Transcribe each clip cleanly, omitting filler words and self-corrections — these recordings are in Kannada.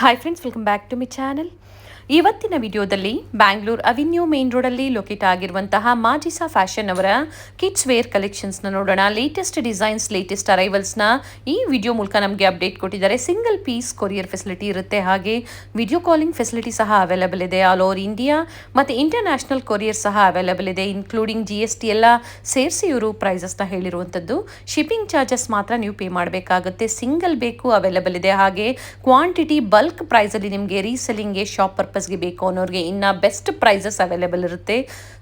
Hi friends, welcome back to my channel. ಇವತ್ತಿನ ವಿಡಿಯೋದಲ್ಲಿ ಬ್ಯಾಂಗ್ಳೂರ್ ಅವಿನ್ಯೂ ಮೇನ್ ರೋಡಲ್ಲಿ ಲೊಕೇಟ್ ಆಗಿರುವಂತಹ ಮಾಜಿಸಾ ಫ್ಯಾಷನ್ ಅವರ ಕಿಡ್ಸ್ ವೇರ್ ಕಲೆಕ್ಷನ್ಸ್ನ ನೋಡೋಣ. ಲೇಟೆಸ್ಟ್ ಡಿಸೈನ್ಸ್, ಲೇಟೆಸ್ಟ್ ಅರೈವಲ್ಸ್ನ ಈ ವಿಡಿಯೋ ಮೂಲಕ ನಮಗೆ ಅಪ್ಡೇಟ್ ಕೊಟ್ಟಿದ್ದಾರೆ. ಸಿಂಗಲ್ ಪೀಸ್ ಕೊರಿಯರ್ ಫೆಸಿಲಿಟಿ ಇರುತ್ತೆ, ಹಾಗೆ ವಿಡಿಯೋ ಕಾಲಿಂಗ್ ಫೆಸಿಲಿಟಿ ಸಹ ಅವೈಲೇಬಲ್ ಇದೆ. ಆಲ್ ಓವರ್ ಇಂಡಿಯಾ ಮತ್ತು ಇಂಟರ್ನ್ಯಾಷನಲ್ ಕೊರಿಯರ್ ಸಹ ಅವೈಲೇಬಲ್ ಇದೆ, ಇನ್ಕ್ಲೂಡಿಂಗ್ GST ಎಲ್ಲ ಸೇರಿಸಿ ಇವರು ಪ್ರೈಸಸ್ನ ಹೇಳಿರುವಂಥದ್ದು. ಶಿಪ್ಪಿಂಗ್ ಚಾರ್ಜಸ್ ಮಾತ್ರ ನೀವು ಪೇ ಮಾಡಬೇಕಾಗುತ್ತೆ. ಸಿಂಗಲ್ ಬೇಕು ಅವೈಲೇಬಲ್ ಇದೆ, ಹಾಗೆ ಕ್ವಾಂಟಿಟಿ ಬಲ್ಕ್ ಪ್ರೈಸಲ್ಲಿ ನಿಮಗೆ ರೀಸೆಲ್ಲಿಂಗ್ಗೆ, ಶಾಪ್ ಪರ್ಪಸ್ಗೆ ಬೇಕು ಅನ್ನೋರಿಗೆ ಇನ್ನು ಬೆಸ್ಟ್ ಪ್ರೈಸಸ್ ಅವೈಲೇಬಲ್ ಇರುತ್ತೆ.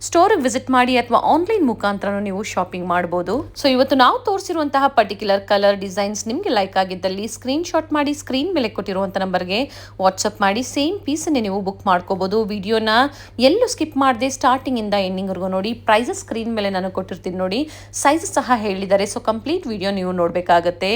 ಸ್ಟೋರಿಗೆ ವಿಸಿಟ್ ಮಾಡಿ ಅಥವಾ ಆನ್ಲೈನ್ ಮುಖಾಂತರ ನೀವು ಶಾಪಿಂಗ್ ಮಾಡ್ಬೋದು. ಸೊ ಇವತ್ತು ನಾವು ತೋರಿಸಿರುವಂತಹ ಪರ್ಟಿಕ್ಯುಲರ್ ಕಲರ್ ಡಿಸೈನ್ಸ್ ನಿಮಗೆ ಲೈಕ್ ಆಗಿದ್ದಲ್ಲಿ ಸ್ಕ್ರೀನ್ ಶಾಟ್ ಮಾಡಿ ಸ್ಕ್ರೀನ್ ಮೇಲೆ ಕೊಟ್ಟಿರುವಂಥ ನಂಬರ್ಗೆ ವಾಟ್ಸಪ್ ಮಾಡಿ ಸೇಮ್ ಪೀಸನ್ನೇ ನೀವು ಬುಕ್ ಮಾಡ್ಕೋಬೋದು. ವಿಡಿಯೋನ ಎಲ್ಲೂ ಸ್ಕಿಪ್ ಮಾಡದೆ ಸ್ಟಾರ್ಟಿಂಗಿಂದ ಎಂಡಿಂಗ್ವರೆಗೂ ನೋಡಿ. ಪ್ರೈಸಸ್ ಸ್ಕ್ರೀನ್ ಮೇಲೆ ನಾನು ಕೊಟ್ಟಿರ್ತೀನಿ ನೋಡಿ, ಸೈಜಸ್ ಸಹ ಹೇಳಿದ್ದಾರೆ. ಸೊ ಕಂಪ್ಲೀಟ್ ವಿಡಿಯೋ ನೀವು ನೋಡಬೇಕಾಗತ್ತೆ.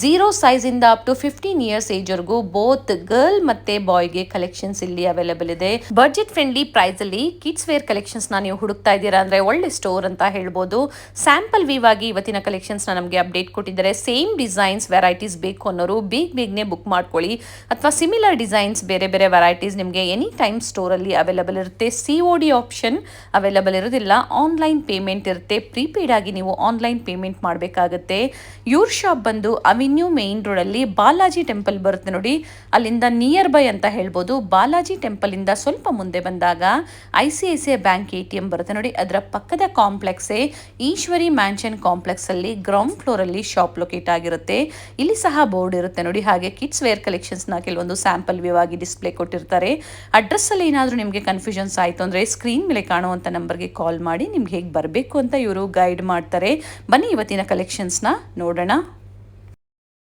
0 ಸೈಜಿಂದ ಅಪ್ ಟು 15 ಇಯರ್ಸ್ ಏಜ್ವರೆಗೂ ಬೋತ್ ಗರ್ಲ್ ಮತ್ತೆ ಬಾಯ್ಗೆ ಕಲೆಕ್ಷನ್ಸ್ ಇಲ್ಲಿ ಅವೈಲೇಬಲ್ ಇದೆ. ಬಡ್ಜೆಟ್ ಫ್ರೆಂಡ್ಲಿ ಪ್ರೈಸ್ ಅಲ್ಲಿ ಕಿಡ್ಸ್ ವೇರ್ ಕಲೆಕ್ಷನ್ಸ್ ನೀವು ಹುಡುಕ್ತಾ ಇದ್ದೀರಾ ಅಂದ್ರೆ ಒಳ್ಳೆ ಸ್ಟೋರ್ ಅಂತ ಹೇಳ್ಬೋದು. ಸ್ಯಾಂಪಲ್ ವೀವ್ ಆಗಿ ಇವತ್ತಿನ ಕಲೆಕ್ಷನ್ಸ್ ನಮಗೆ ಅಪ್ಡೇಟ್ ಕೊಟ್ಟಿದ್ದಾರೆ. ಸೇಮ್ ಡಿಸೈನ್ಸ್ ವೆರೈಟೀಸ್ ಬೇಕು ಅನ್ನೋರು ಬೇಗನೆ ಬುಕ್ ಮಾಡ್ಕೊಳ್ಳಿ, ಅಥವಾ ಸಿಮಿಲರ್ ಡಿಸೈನ್ಸ್ ಬೇರೆ ಬೇರೆ ವೆರೈಟೀಸ್ ನಿಮಗೆ ಎನಿ ಟೈಮ್ ಸ್ಟೋರ್ ಅಲ್ಲಿ ಅವೈಲೇಬಲ್ ಇರುತ್ತೆ. COD ಆಪ್ಷನ್ ಅವೈಲೇಬಲ್ ಇರೋದಿಲ್ಲ, ಆನ್ಲೈನ್ ಪೇಮೆಂಟ್ ಇರುತ್ತೆ. ಪ್ರೀಪೇಡ್ ಆಗಿ ನೀವು ಆನ್ಲೈನ್ ಪೇಮೆಂಟ್ ಮಾಡಬೇಕಾಗುತ್ತೆ. ಇವ್ರ ಶಾಪ್ ಬಂದು ಅವಿನ್ಯೂ ಮೇನ್ ರೋಡ್ ಅಲ್ಲಿ ಬಾಲಾಜಿ ಟೆಂಪಲ್ ಬರುತ್ತೆ ನೋಡಿ, ಅಲ್ಲಿಂದ ನಿಯರ್ ಬೈ ಅಂತ ಹೇಳ್ಬೋದು. ಬಾಲಾಜಿ ಟೆಂಪಲ್ ಇಂದ ಸ್ವಲ್ಪ ಮುಂದೆ ಬಂದಾಗ ICICI ಬ್ಯಾಂಕ್ ATM ಬರುತ್ತೆ ನೋಡಿ, ಅದರ ಪಕ್ಕದ ಕಾಂಪ್ಲೆಕ್ಸೇ ಈಶ್ವರಿ ಮ್ಯಾನ್ಷನ್ ಕಾಂಪ್ಲೆಕ್ಸ್ ಅಲ್ಲಿ ಗ್ರೌಂಡ್ ಫ್ಲೋರ್ ಅಲ್ಲಿ ಶಾಪ್ ಲೊಕೇಟ್ ಆಗಿರುತ್ತೆ. ಇಲ್ಲಿ ಸಹ ಬೋರ್ಡ್ ಇರುತ್ತೆ ನೋಡಿ, ಹಾಗೆ ಕಿಡ್ಸ್ ವೇರ್ ಕಲೆಕ್ಷನ್ಸ್ ನ ಕೆಲವೊಂದು ಸ್ಯಾಂಪಲ್ ವ್ಯೂ ಆಗಿ ಡಿಸ್ಪ್ಲೇ ಕೊಟ್ಟಿರ್ತಾರೆ. ಅಡ್ರೆಸ್ ಅಲ್ಲಿ ಏನಾದರೂ ನಿಮಗೆ ಕನ್ಫ್ಯೂಷನ್ಸ್ ಆಯಿತು ಅಂದ್ರೆ ಸ್ಕ್ರೀನ್ ಮೇಲೆ ಕಾಣುವಂತ ನಂಬರ್ಗೆ ಕಾಲ್ ಮಾಡಿ ನಿಮ್ಗೆ ಹೇಗೆ ಬರಬೇಕು ಅಂತ ಇವರು ಗೈಡ್ ಮಾಡ್ತಾರೆ. ಬನ್ನಿ ಇವತ್ತಿನ ಕಲೆಕ್ಷನ್ಸ್ ನ ನೋಡೋಣ.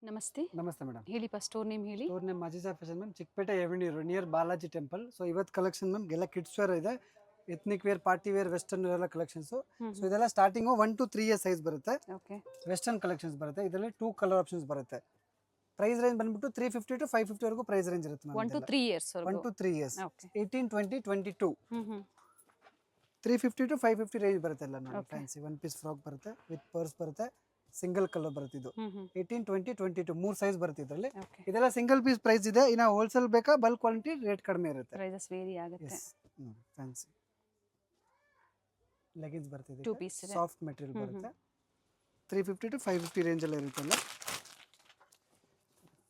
ನಮಸ್ತೆ. ನಮಸ್ತೆ ಮೇಡಮ್. ಹೇಳಿ, ಸ್ಟೋರ್ ನೇಮ್ ಹೇಳಿ. Store name Majisa fashion ma'am, Chikkapete avenue near Balaji temple. So ಇವತ್ತು ಕಲೆಕ್ಷನ್ ಮ್ಯಾಮ್ ಎಲ್ಲ ಕಿಡ್ಸ್ ವೇರ್ ಇದೆ, ethnic wear, party wear, western ಎಲ್ಲ ಕಲೆಕ್ಷನ್ಸ್. ಸೊ ಇದೆಲ್ಲ ಸ್ಟಾರ್ಟಿಂಗ್ 1 to 3 ಇಯರ್ ಸೈಜ್ ಬರುತ್ತೆ. ವೆಸ್ಟರ್ನ್ ಕಲೆಕ್ಷನ್ಸ್ ಬರುತ್ತೆ. ಇದರಲ್ಲಿ 2 ಕಲರ್ ಆಪ್ಷನ್ಸ್ ಬರುತ್ತೆ. ಪ್ರೈಸ್ ರೇಂಜ್ ಬಂದ್ಬಿಟ್ಟು 350 to 550 ವರೆಗೂ ಪ್ರೈಸ್ ರೇಂಜ್ ಇರುತ್ತೆ ma'am. 1 to 3 years 1 to 3 years 18, 20, 22 350 to 550 range ಬರುತ್ತೆ ಎಲ್ಲ ನೋಡಿ. ಫ್ಯಾನ್ಸಿ 1 ಪೀಸ್ ಫ್ರಾಕ್ ಬರುತ್ತೆ, ವಿತ್ ಪರ್ಸ್ ಬರುತ್ತೆ, ಸಿಂಗಲ್ ಕಲರ್ ಬರುತ್ತೆ. ಇದು 18, 20, 22 3 ಸೈಜ್ ಬರುತ್ತೆ ಇದರಲ್ಲಿ. ಇದೆಲ್ಲ ಸಿಂಗಲ್ ಪೀಸ್ ಪ್ರೈಸ್ ಇದೆ. ಇನ್ನು ಹೋಲ್ಸೇಲ್ ಬೇಕಾ ಬಲ್ಕ್ ಕ್ವಾಲಿಟಿ ರೇಟ್ ಕಡಿಮೆ ಇರುತ್ತೆ. ಪ್ರೈಸಸ್ ವೇರಿ ಆಗುತ್ತೆ. ಫ್ಯಾನ್ಸಿ ಲೆಗಿನ್ಸ್ ಬರ್ತಿದೆ, 2 ಪೀಸ್ ಇದೆ, ಸಾಫ್ಟ್ ಮೆಟೀರಿಯಲ್ ಬರುತ್ತೆ. 350 to 550 ರೇಂಜ್ ಅಲ್ಲಿ ಇರುತ್ತಲ್ಲ.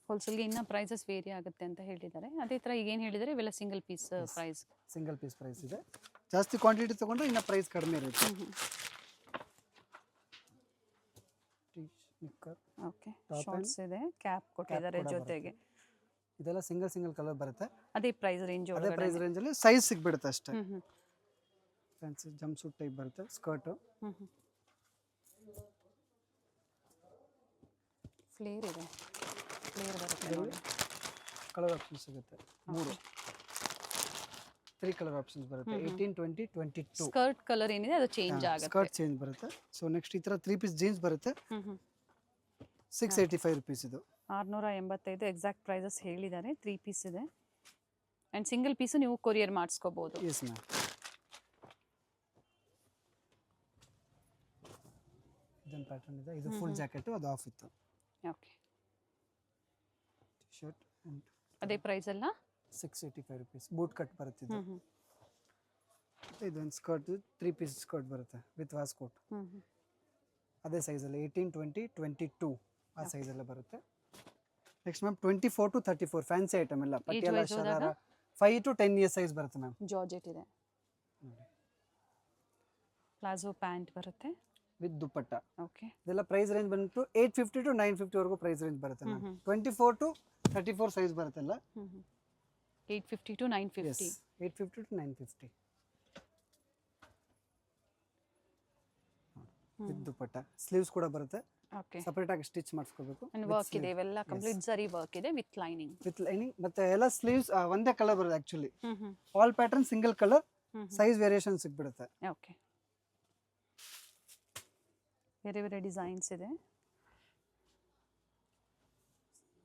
ಹೋಲ್ಸೇಲ್ಗೆ ಇನ್ನ ಪ್ರೈಸಸ್ ವೇರಿ ಆಗುತ್ತೆ ಅಂತ ಹೇಳಿದ್ದಾರೆ. ಅದೇ ತರ ಈಗ ಏನು ಹೇಳಿದರೆ ಇವೆಲ್ಲ single piece price. Single piece price ಇದೆ. ಜಾಸ್ತಿ ಕ್ವಾಂಟಿಟಿ ತಗೊಂಡ್ರೆ ಇನ್ನ ಪ್ರೈಸ್ ಕಡಿಮೆ ಇರುತ್ತೆ. ಓಕೆ, ಶಾರ್ಟ್ಸ್ ಇದೆ, ಕ್ಯಾಪ್ ಕೊಟ್ಟಿದ್ದಾರೆ ಜೊತೆಗೆ. ಇದೆಲ್ಲ ಸಿಂಗಲ್ ಕಲರ್ ಬರುತ್ತೆ. ಅದೇ ಪ್ರೈಸ್ ರೇಂಜ್ ಅದೇ ಪ್ರೈಸ್ ರೇಂಜ್ ಅಲ್ಲಿ ಸೈಜ್ ಸಿಗ್ಬಿಡುತ್ತೆ ಅಷ್ಟೇ. ಫ್ಯಾನ್ಸಿ ಜಂಪ್ ಸೂಟ್ ಟೈಪ್ ಬರುತ್ತೆ, ಸ್ಕರ್ಟ್. ಫ್ಲೇರ್ ಇದೆ, ಫ್ಲೇರ್ ಬರುತ್ತೆ ನೋಡಿ. ಕಲರ್ ಆಪ್ಷನ್ಸ್ ಸಿಗುತ್ತೆ 3 ಕಲರ್ ಆಪ್ಷನ್ಸ್ ಬರುತ್ತೆ. 18, 20, 22 ಸ್ಕರ್ಟ್ ಕಲರ್ ಏನಿದೆ ಅದು ಚೇಂಜ್ ಆಗುತ್ತೆ, ಸ್ಕರ್ಟ್ ಚೇಂಜ್ ಬರುತ್ತೆ. ಸೊ ನೆಕ್ಸ್ಟ್ ಈ ತರ 3 ಪೀಸ್ ಜೀನ್ಸ್ ಬರುತ್ತೆ. 685 rupees ಇದು. 685 ಎಕ್ಸಾಕ್ಟ್ ಪ್ರೈಸಸ್ ಹೇಳಿದ್ದಾರೆ. 3 ಪೀಸ್ ಇದೆ ಅಂಡ್ ಸಿಂಗಲ್ ಪೀಸ್ ನೀವು ಕೊರಿಯರ್ ಮಾಡಿಸ್ಕೋಬಹುದು. Yes ma'am. ಇದೊಂದು ಪ್ಯಾಟರ್ನ್ ಇದೆ, ಇದು ಫುಲ್ ಜಾಕೆಟ್, ಅದು ಆಫ್ ಇತ್ತು. ಓಕೆ, ಶರ್ಟ್ ಅಂಡ್ ಅದೇ ಪ್ರೈಸ್ ಅಲ್ಲ, 685 rupees. ಬೂಟ್ ಕಟ್ ಬರುತ್ತೆ ಇದು. ಇದೊಂದು ಸ್ಕರ್ಟ್, 3 ಪೀಸ್ ಸ್ಕರ್ಟ್ ಬರುತ್ತೆ ವಿತ್ ವಾಸ್ ಕೋಟ್. ಅದೇ ಸೈಜ್ ಅಲ್ಲಿ 18, 20, 22 ಆ ಸೈಜ್ ಎಲ್ಲ ಬರುತ್ತೆ. Next ma'am 24 to 34 fancy item ಎಲ್ಲ, Patiala, sharara 5 to 10 years size ಬರುತ್ತೆ ಮ್ಯಾಮ್. ಜಾರ್ಜೆಟ್ ಇದೆ, ಪ್ಲಾಜೋ ಪ್ಯಾಂಟ್ ಬರುತ್ತೆ ವಿತ್ ದುಪ್ಪಟ್ಟ. ಓಕೆ, ಇದೆಲ್ಲ ಪ್ರೈಸ್ ರೇಂಜ್ ಬಂದ್ಬಿಟ್ಟು 850 to 950 ವರೆಗೂ ಪ್ರೈಸ್ ರೇಂಜ್ ಬರುತ್ತೆ ಮ್ಯಾಮ್. 24 to 34 ಸೈಜ್ ಬರುತ್ತಲ್ಲ. 850 to 950. 850 to 950 with dupatta. Sleeves ಕೂಡ ಬರುತ್ತೆ, ಓಕೆ, ಸಪರೇಟ್ ಆಗಿ ಸ್ಟಿಚ್ ಮಾಡಿಸ್ಕೋಬೇಕು. ಅಂಡ್ ವರ್ಕ್ ಇದೆ, ಇವೆಲ್ಲ ಕಂಪ್ಲೀಟ್ ಜರಿ ವರ್ಕ್ ಇದೆ ವಿತ್ ಲೈನಿಂಗ್. ಮತ್ತೆ ಎಲ್ಲ ಸ್ಲೀವ್ಸ್ ಒಂದೇ ಕಲರ್ ಬರುತ್ತೆ actually. All pattern single colour, size variation ಸಿಗ್ಬಿಡುತ್ತೆ. ಓಕೆ, ಬೇರೆ ಬೇರೆ ಡಿಸೈನ್ಸ್ ಇದೆ.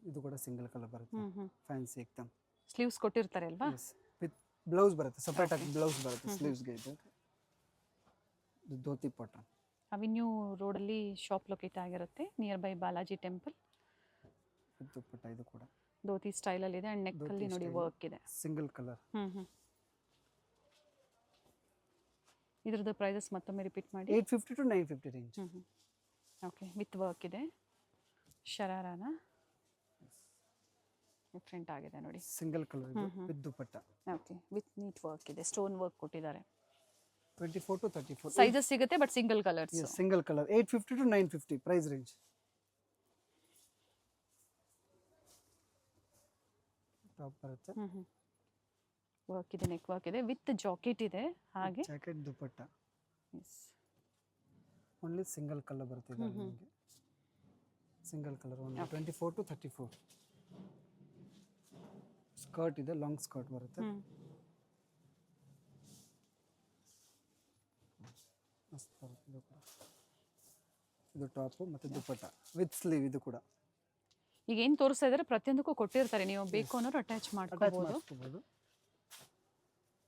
ಇದು ಕೂಡ ಸಿಂಗಲ್ ಕಲರ್ ಬರುತ್ತೆ, ಫ್ಯಾನ್ಸಿ ಎಕ್ದಮ್. ಸ್ಲೀವ್ಸ್ ಕೊಟ್ಟಿರ್ತಾರೆ ಅಲ್ವಾ, ವಿತ್ ಬ್ಲೌಸ್ ಬರುತ್ತೆ, ಸಪರೇಟ್ ಆಗಿ ಬ್ಲೌಸ್ ಬರುತ್ತೆ ಸ್ಲೀವ್ಸ್ಗೆ. ಇದು ಧೋತಿ ಪ್ಯಾಟರ್ನ್. ಅವಿನ್ಯೂ ರೋಡಲ್ಲಿ ಶಾಪ್ ಲೊಕೇಟ್ ಆಗಿರುತ್ತೆ, nearby Balaji temple. Dupatta ಇದು ಕೂಡ ಧೋತಿ ಸ್ಟೈಲಲ್ಲಿ ಇದೆ ಅಂಡ್ ನೆಕ್ ಧೋತಿ ಅಲ್ಲಿ ನೋಡಿ style. ವರ್ಕ್ ಇದೆ. Single colour. ಇದ್ರದ್ದು ಪ್ರೈಸಸ್ ಮತ್ತೊಮ್ಮೆ ರಿಪೀಟ್ ಮಾಡಿ. 850 to 950 range. Okay, with work ಇದೆ. ಶರಾರಾನ ಡಿಫ್ರೆಂಟ್ ಆಗಿದೆ ನೋಡಿ. Single colour with dupatta. Okay, with neat work ಇದೆ, ಸ್ಟೋನ್ ವರ್ಕ್ ಕೊಟ್ಟಿದ್ದಾರೆ. 24 to 34 ಸೈಜಸ್ ಸಿಗುತ್ತೆ but single colours. Single colour 850 to 950 price range. Top ಬರುತ್ತೆ. ವರ್ಕ್ ಇದೆ, ನೆಕ್ ವರ್ಕ್ ಇದೆ, ವಿತ್ ಜಾಕೆಟ್ ಇದೆ ಹಾಗೆ. Jacket dupatta. Only single colour ಬರ್ತಿದೆ ನಿಮಗೆ. Single colour only 24 to 34. Skirt ಇದೆ, ಲಾಂಗ್ ಸ್ಕರ್ಟ್ ಬರುತ್ತೆ. ಮಸ್ತ್ ಬರುತ್ತೆ ಇದು ಕೂಡ. ಇದು ಟಾಪ್ ಮತ್ತೆ ದುಪಟ್ಟ ವಿತ್ ಸ್ಲೀವ್. ಇದು ಕೂಡ ಈಗ ಏನು ತೋರಿಸ್ತಾ ಇದ್ದಾರೆ ಪ್ರತಿಯೊಂದಕ್ಕೂ ಕೊಟ್ಟಿರ್ತಾರೆ, ನೀವು ಬೇಕು ಅನ್ನೋರು ಅಟ್ಯಾಚ್ ಮಾಡ್ಕೋಬಹುದು.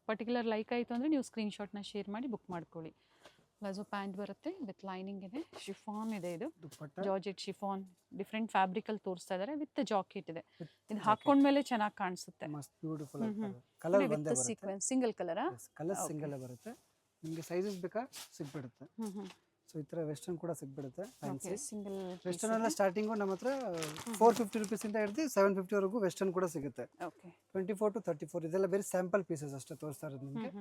ಪರ್ಟಿಕ್ಯುಲರ್ ಲೈಕ್ ಆಯಿತು ಅಂದರೆ ನೀವು ಸ್ಕ್ರೀನ್ಶಾಟ್ನ ಶೇರ್ ಮಾಡಿ ಬುಕ್ ಮಾಡ್ಕೊಳ್ಳಿ. ಪ್ಲಾಜೋ ಪ್ಯಾಂಟ್ ಬರುತ್ತೆ ವಿತ್ ಲೈನಿಂಗ್ ಇದೆ, ಶಿಫಾನ್ ಇದೆ, ಇದು ಜಾರ್ಜೆಟ್ ಶಿಫಾನ್ ಡಿಫ್ರೆಂಟ್ ಫ್ಯಾಬ್ರಿಕಲ್ಲಿ ತೋರಿಸ್ತಾ ಇದ್ದಾರೆ, ವಿತ್ ಜಾಕೆಟ್ ಇದೆ. ಇದು ಹಾಕೊಂಡ್ಮೇಲೆ ಚೆನ್ನಾಗಿ ಕಾಣಿಸುತ್ತೆ. ಮಸ್ತ್ ಬ್ಯೂಟಿಫುಲ್ ಕಲರ್ ಬಂದೇ ಬರುತ್ತೆ. Sequence single colour. Colour single ಬರುತ್ತೆ. ನಿಮಗೆ ಸೈಜಸ್ ಬೇಕಾ ಸಿಗ್ಬಿಡುತ್ತೆ. ಸೊ ಈ ಥರ ವೆಸ್ಟರ್ನ್ ಕೂಡ ಸಿಗ್ಬಿಡುತ್ತೆ. ಫ್ಯಾನ್ಸಿ ಸಿಂಗಲ್ ವೆಸ್ಟರ್ನ್ ಎಲ್ಲ ಸ್ಟಾರ್ಟಿಂಗು ನಮ್ಮ ಹತ್ರ 450 rupees ಇಂದ ಹಿಡಿದು 750 ವರೆಗೂ ವೆಸ್ಟರ್ನ್ ಕೂಡ ಸಿಗುತ್ತೆ. ಓಕೆ, 24 to 34 ಇದೆಲ್ಲ ಬೇರೆ ಸ್ಯಾಂಪಲ್ ಪೀಸಸ್ ಅಷ್ಟೇ ತೋರಿಸ್ತಾ ಇರೋದು ನಿಮಗೆ.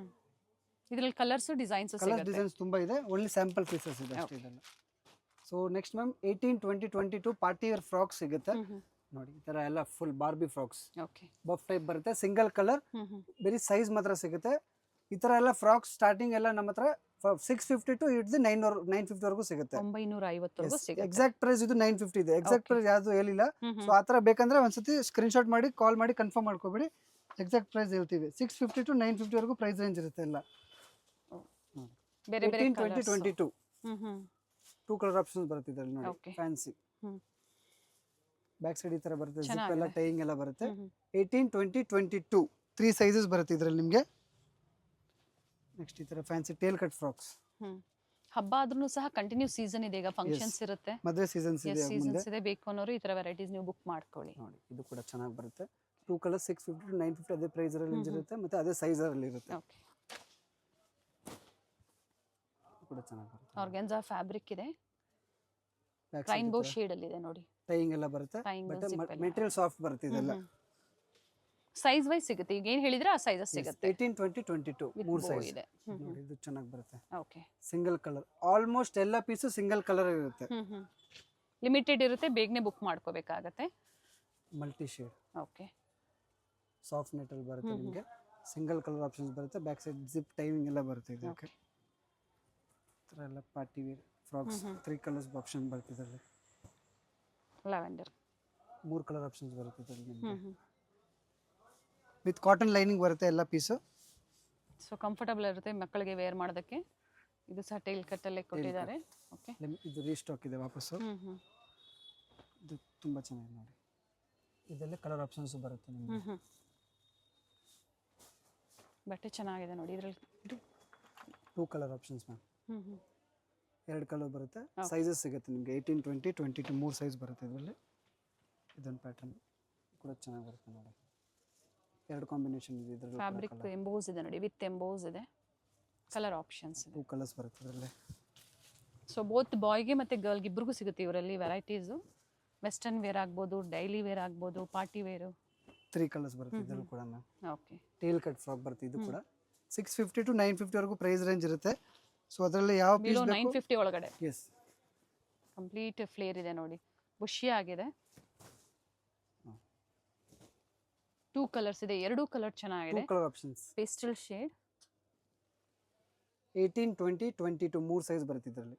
ಇದರಲ್ಲಿ ಕಲರ್ಸ್ ಡಿಸೈನ್ಸ್ ಕಲರ್ ಡಿಸೈನ್ಸ್ ತುಂಬಾ ಇದೆ, ಓನ್ಲಿ ಸ್ಯಾಂಪಲ್ ಪೀಸಸ್ ಇದೆ ಅಷ್ಟೇ ಇದೆಲ್ಲ. So next ma'am 18, 20, 22 party wear frocks ಸಿಗುತ್ತೆ ನೋಡಿ. ಈ ತರ ಎಲ್ಲ full Barbie frocks puff type ಬರುತ್ತೆ, ಸಿಂಗಲ್ ಕಲರ್, ಬೇರೆ ಸೈಜ್ ಮಾತ್ರ ಸಿಗುತ್ತೆ. ಈ ತರ ಎಲ್ಲ ಫ್ರಾಕ್ಸ್ ಸ್ಟಾರ್ಟಿಂಗ್ ಎಲ್ಲ ನಮ್ಮ ಹತ್ರ 650 to ಹಿಡಿದು 950 ವರೆಗೂ ಸಿಗುತ್ತೆ. 950 ಎಕ್ಸಾಕ್ಟ್ ಪ್ರೈಸ್ ಇದು 950 ಇದೆ. ಎಕ್ಸಾಕ್ಟ್ ಪ್ರೈಸ್ ಯಾವುದು ಹೇಳಿಲ್ಲ. ಸೊ ಆ ತರ ಬೇಕಂದ್ರೆ ಒಂದ್ಸತಿ ಸ್ಕ್ರೀನ್ಶಾಟ್ ಮಾಡಿ ಕಾಲ್ ಮಾಡಿ ಕನ್ಫರ್ಮ್ ಮಾಡ್ಕೋಬೇಡಿ. ಎಕ್ಸಾಕ್ಟ್ ಪ್ರೈಸ್ ಹೇಳ್ತೀವಿ. 650 to 950 ವರೆಗೂ ಪ್ರೈಸ್ ರೇಂಜ್ ಇರುತ್ತೆ ಎಲ್ಲ. ಬೇರೆ ಬೇರೆ 18, 20, 22 ಟೂ ಕಲರ್ ಆಪ್ಷನ್ಸ್ ಬರುತ್ತೆ ಇದರಲ್ಲಿ ನೋಡಿ. ಫ್ಯಾನ್ಸಿ ಬ್ಯಾಕ್ ಸೈಡ್ ಈ ತರ ಬರುತ್ತೆ, ಜಿಪ್ ಎಲ್ಲ ಟೈಯಿಂಗ್ ಎಲ್ಲ ಬರುತ್ತೆ. 18, 20, 22 3 ಸೈಜಸ್ ಬರುತ್ತೆ ಇದರಲ್ಲಿ ನಿಮಗೆ. ನೆಕ್ಸ್ಟ್ ಈ ತರ ಫ್ಯಾನ್ಸಿ ಟೇಲ್ ಕಟ್ ಫ್ರಾಕ್ಸ್. ಹಬ್ಬ ಆದ್ರೂ ಸಹ ಕಂಟಿನ್ಯೂ ಸೀಸನ್ ಇದೆ, ಈಗ ಫಂಕ್ಷನ್ಸ್ ಇರುತ್ತೆ, ಮದುವೆ ಸೀಸನ್ಸ್ ಇದೆ, ಬೇಕು ಅನ್ನೋರು ಈ ತರ ವೆರೈಟೀಸ್ ನೀವು ಬುಕ್ ಮಾಡ್ಕೊಳ್ಳಿ ನೋಡಿ. ಇದು ಕೂಡ ಚೆನ್ನಾಗಿ ಬರುತ್ತೆ. ಟೂ ಕಲರ್ 650 to 950 ಅದೇ ಪ್ರೈಸ್ ರೇಂಜ್ ಇರುತ್ತೆ, ಮತ್ತೆ ಅದೇ ಸೈಜ್ ಅಲ್ಲಿ ಇರುತ್ತೆ. ಓಕೆ, ಕೂಡ ಚೆನ್ನಾಗಿ ಬರುತ್ತೆ. ಆರ್ಗಾನ್ಜಾ ಫ್ಯಾಬ್ರಿಕ್ ಇದೆ, ರೈನ್ಬೋ ಶೇಡ್ ಅಲ್ಲಿ ಇದೆ ನೋಡಿ. ಟೈಯಿಂಗ್ ಎಲ್ಲ ಬರುತ್ತೆ, ಬಟ್ ಮೆಟೀರಿಯಲ್ ಸಾಫ್ಟ್ ಬರುತ್ತೆ ಇದೆಲ್ಲ. ಸೈಜ್ ವೈಸ್ ಸಿಗುತ್ತೆ, ಈಗ ಏನು ಹೇಳಿದ್ರೆ ಆ ಸೈಜಸ್ ಸಿಗುತ್ತೆ. 18, 20, 22 ಮೂರು ಸೈಜ್ ಇದೆ ನೋಡಿ. ಇದು ಚೆನ್ನಾಗಿ ಬರುತ್ತೆ. ಓಕೆ, ಸಿಂಗಲ್ ಕಲರ್ ಆಲ್ಮೋಸ್ಟ್ ಎಲ್ಲ ಪೀಸು ಸಿಂಗಲ್ ಕಲರ್ ಇರುತ್ತೆ. ಲಿಮಿಟೆಡ್ ಇರುತ್ತೆ, ಬೇಗನೆ ಬುಕ್ ಮಾಡ್ಕೋಬೇಕಾಗತ್ತೆ. Multi shade. Okay, soft nettle ಬರುತ್ತೆ ನಿಮಗೆ. ಸಿಂಗಲ್ ಕಲರ್ ಆಪ್ಷನ್ಸ್ ಬರುತ್ತೆ, ಬ್ಯಾಕ್ ಸೈಡ್ ಜಿಪ್ ಟೈಮಿಂಗ್ ಎಲ್ಲ ಬರುತ್ತೆ ಇದಕ್ಕೆ. ಈ ಥರ ಎಲ್ಲ party wear frocks 3 colours option ಬರುತ್ತೆ ಇದರಲ್ಲಿ. ಲ್ಯಾವೆಂಡರ್ 3 ಕಲರ್ ಆಪ್ಷನ್ಸ್ ಬರುತ್ತೆ ಇದರಲ್ಲಿ ನಿಮಗೆ. ವಿತ್ ಕಾಟನ್ ಲೈನಿಂಗ್ ಬರುತ್ತೆ ಎಲ್ಲ ಪೀಸು. ಸೊ ಕಂಫರ್ಟಬಲ್ ಇರುತ್ತೆ ಮಕ್ಕಳಿಗೆ ವೇರ್ ಮಾಡೋದಕ್ಕೆ. ಇದು ಸಹ ಟೈಲ್ ಕಟ್ಟಲ್ಲೇ ಕೊಟ್ಟಿದ್ದಾರೆ. ಓಕೆ, ಇದು ರೀಸ್ಟಾಕ್ ಇದೆ ವಾಪಸ್ಸು. ಇದು ತುಂಬ ಚೆನ್ನಾಗಿದೆ ನೋಡಿ. ಇದೆಲ್ಲ ಕಲರ್ ಆಪ್ಷನ್ಸ್ ಬರುತ್ತೆ ನಿಮಗೆ. ಬಟ್ಟೆ ಚೆನ್ನಾಗಿದೆ ನೋಡಿ. ಇದರಲ್ಲಿ 2 ಕಲರ್ ಆಪ್ಷನ್ಸ್ ಮ್ಯಾಮ್. 2 ಕಲರ್ ಬರುತ್ತೆ, ಸೈಜಸ್ ಸಿಗುತ್ತೆ ನಿಮಗೆ. 18, 20, 22 3 ಸೈಜ್ ಬರುತ್ತೆ ಇದರಲ್ಲಿ. ಇದೊಂದು ಪ್ಯಾಟರ್ನ್ ಕೂಡ ಚೆನ್ನಾಗಿ ಬರುತ್ತೆ ನೋಡಿ. 2 ಕಾಂಬಿನೇಷನ್ ಇದೆ ಇದರಲ್ಲಿ. ಫ್ಯಾಬ್ರಿಕ್ ಎಂಬೋಸ್ ಇದೆ ನೋಡಿ, ವಿತ್ ಎಂಬೋಸ್ ಇದೆ. ಕಲರ್ ಆಪ್ಷನ್ಸ್ ಇದೆ, 2 ಕಲರ್ಸ್ ಬರುತ್ತೆ ಇದರಲ್ಲಿ. ಸೊ ಬೋತ್ ಬಾಯ್ಗೆ ಮತ್ತು ಗರ್ಲ್ಗೆ ಇಬ್ಬರಿಗೂ ಸಿಗುತ್ತೆ ಇವರಲ್ಲಿ ವೆರೈಟೀಸು. ವೆಸ್ಟರ್ನ್ ವೇರ್ ಆಗ್ಬೋದು, ಡೈಲಿ ವೇರ್ ಆಗ್ಬೋದು, ಪಾರ್ಟಿ ವೇರು. 3 ಕಲರ್ಸ್ ಬರುತ್ತೆ ಇದರಲ್ಲಿ ಕೂಡ ma'am. Okay, tail cut frock ಬರುತ್ತೆ ಇದು ಕೂಡ. 650 to 950 ವರೆಗೂ ಪ್ರೈಸ್ ರೇಂಜ್ ಇರುತ್ತೆ. ಸೊ ಅದರಲ್ಲಿ ಯಾವ ಪೀಸ್ ಬೇಕು 950 ಒಳಗಡೆ. ಎಸ್, ಕಂಪ್ಲೀಟ್ ಫ್ಲೇರ್ ಇದೆ ನೋಡಿ, ಬುಷಿ ಆಗಿದೆ. 2 ಕಲರ್ಸ್ ಇದೆ, 2 ಕಲರ್ ಚೆನ್ನಾಗಿದೆ. 2 colour options. Pastel shade. 18, 20, 22 3 size ಬರುತ್ತೆ ಇದರಲ್ಲಿ.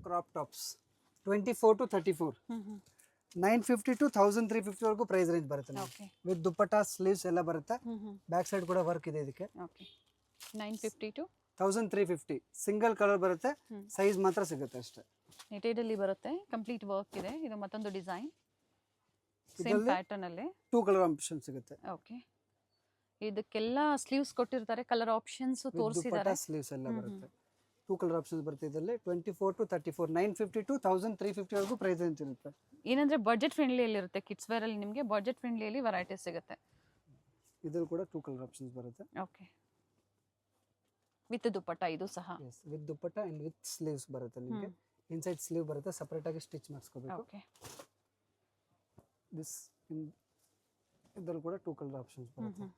ಕ್ರಾಪ್ ಟಾಪ್ಸ್ 24 to 34 950 to 1350 ವರೆಗೂ ಪ್ರೈಸ್ ರೇಂಜ್ ಬರುತ್ತೆ. ವಿತ್ ದುಪ್ಪಟ್ಟ ಸ್ಲೀವ್ಸ್ ಎಲ್ಲ ಬರುತ್ತೆ. ಬ್ಯಾಕ್ ಸೈಡ್ ಕೂಡ ವರ್ಕ್ ಇದೆ ಇದಕ್ಕೆ. ಓಕೆ, 950 to 1350 ಸಿಂಗಲ್ ಕಲರ್ ಬರುತ್ತೆ, ಸೈಜ್ ಮಾತ್ರ ಸಿಗುತ್ತೆ ಅಷ್ಟೇ. ನೆಟೆಡ್ ಅಲ್ಲಿ ಬರುತ್ತೆ, ಕಂಪ್ಲೀಟ್ ವರ್ಕ್ ಇದೆ. ಇದು ಮತ್ತೊಂದು ಡಿಸೈನ್ ಸೇಮ್ ಪ್ಯಾಟರ್ನ್ ಅಲ್ಲಿ 2 ಕಲರ್ ಆಪ್ಷನ್ ಸಿಗುತ್ತೆ. ಓಕೆ, ಇದಕ್ಕೆಲ್ಲ ಸ್ಲೀವ್ಸ್ ಕೊಟ್ಟಿರ್ತಾರೆ, ಕಲರ್ ಆಪ್ಷನ್ಸ್ ತೋರಿಸಿದ್ದಾರೆ. ಸ್ಲೀವ್ಸ್ ಎಲ್ಲ ಬರುತ್ತೆ. ಟೂ ಕಲರ್ ಆಪ್ಷನ್ಸ್ ಬರುತ್ತೆ ಇದರಲ್ಲಿ 24 to 34 950 to 1350 ವರೆಗೂ ಪ್ರೈಸ್ ರೇಂಜ್ ಇರುತ್ತೆ. ಏನಂದ್ರೆ ಬಜೆಟ್ ಫ್ರೆಂಡ್ಲಿಯಲ್ಲಿ ಇರುತ್ತೆ, ಕಿಡ್ಸ್ ವೇರ್ ಅಲ್ಲಿ ನಿಮಗೆ ಬಜೆಟ್ ಫ್ರೆಂಡ್ಲಿಯಲ್ಲಿ ವೆರೈಟೀಸ್ ಸಿಗುತ್ತೆ. ಇದ್ರಲ್ಲಿ ಕೂಡ ಟೂ ಕಲರ್ ಆಪ್ಷನ್ಸ್ ಬರುತ್ತೆ. ಓಕೆ, ವಿತ್ ದುಪ್ಪಟ್ಟ ಇದು ಸಹ. Yes, with dupatta and with sleeves ಬರುತ್ತೆ ನಿಮಗೆ. ಇನ್ಸೈಡ್ ಸ್ಲೀವ್ ಬರುತ್ತೆ, ಸಪರೇಟ್ ಆಗಿ ಸ್ಟಿಚ್ ಮಾಡಿಸ್ಕೋಬೇಕು. ಓಕೆ, ದಿಸ್ ಇದ್ರಲ್ಲಿ ಕೂಡ ಟೂ ಕಲರ್ ಆಪ್ಷನ್ಸ್ ಬರುತ್ತೆ.